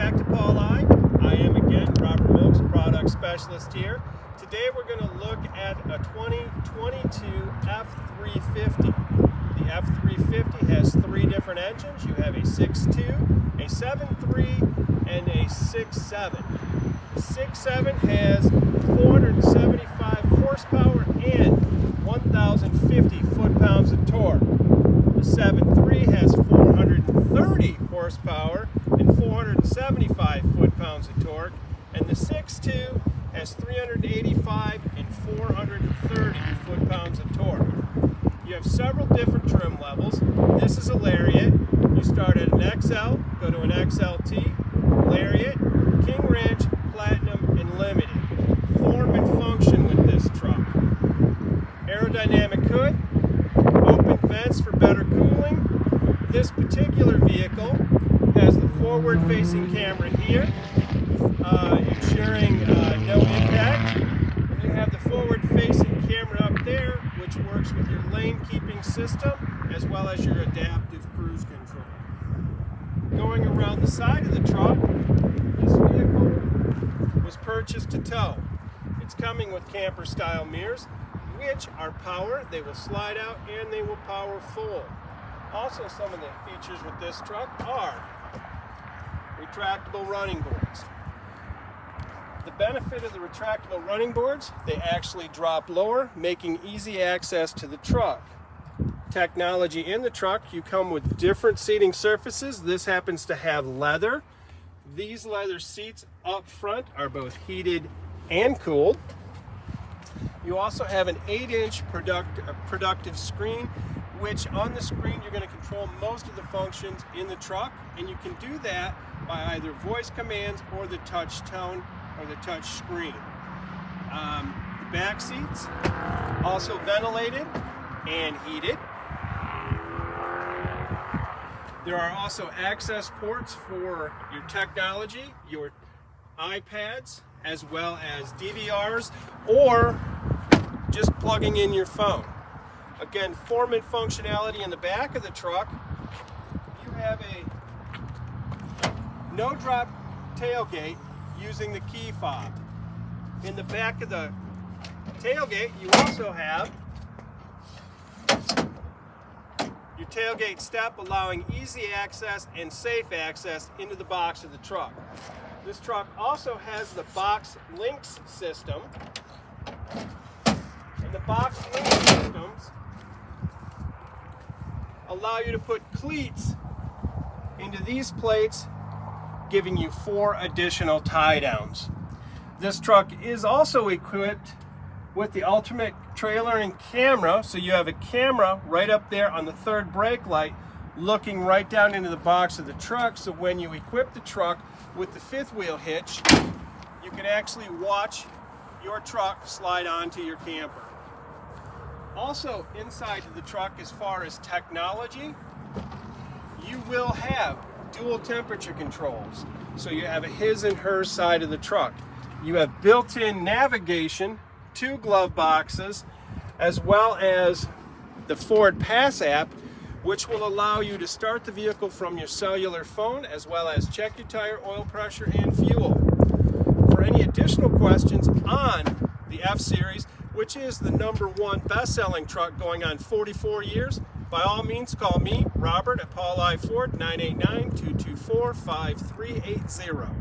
back to Paul I. I am again Robert Milks, product specialist here. Today we're going to look at a 2022 F-350. The F-350 has three different engines. You have a 6.2, a 7.3, and a 6.7. The 6.7 has 475 horsepower and 1,050 foot-pounds of torque. The 7.3 has 430 horsepower and 475 foot-pounds of torque, and the 6.2 has 385 and 430 foot-pounds of torque. You have several different trim levels. This is a Lariat. You start at an XL, go to an XLT, Lariat, King Ranch, Platinum, and Limited. Form and function with this truck. Aerodynamic hood, open vents for better cooling. This particular vehicle has the forward-facing camera here, ensuring no impact. And you have the forward-facing camera up there, which works with your lane-keeping system, as well as your adaptive cruise control. Going around the side of the truck, this vehicle was purchased to tow. It's coming with camper-style mirrors, which are power. They will slide out and they will power full. Also, some of the features with this truck are retractable running boards. The benefit of the retractable running boards, they actually drop lower, making easy access to the truck. Technology in the truck, you come with different seating surfaces. This happens to have leather. These leather seats up front are both heated and cooled. You also have an 8-inch productive screen, which on the screen you're going to control most of the functions in the truck, and you can do that by either voice commands or the touch tone or the touch screen. The back seats also ventilated and heated. There are also access ports for your technology, your iPads, as well as DVRs, or just plugging in your phone. Again, form and functionality in the back of the truck. You have a no-drop tailgate using the key fob. In the back of the tailgate, you also have your tailgate step, allowing easy access and safe access into the box of the truck. This truck also has the BOXLINKTM system. And the BOXLINKTM systems allow you to put cleats into these plates, giving you 4 additional tie downs. This truck is also equipped with the ultimate trailer and camera, so you have a camera right up there on the third brake light looking right down into the box of the truck, so when you equip the truck with the 5th wheel hitch, you can actually watch your truck slide onto your camper. Also inside of the truck, as far as technology, you will have dual temperature controls. So you have a his and her side of the truck. You have built-in navigation, 2 glove boxes, as well as the FORDPASS app, which will allow you to start the vehicle from your cellular phone, as well as check your tire, oil pressure, and fuel. For any additional questions on the F-Series, which is the #1 best-selling truck going on 44 years, by all means call me, Robert, at Paul I. Ford, 989-224-5380.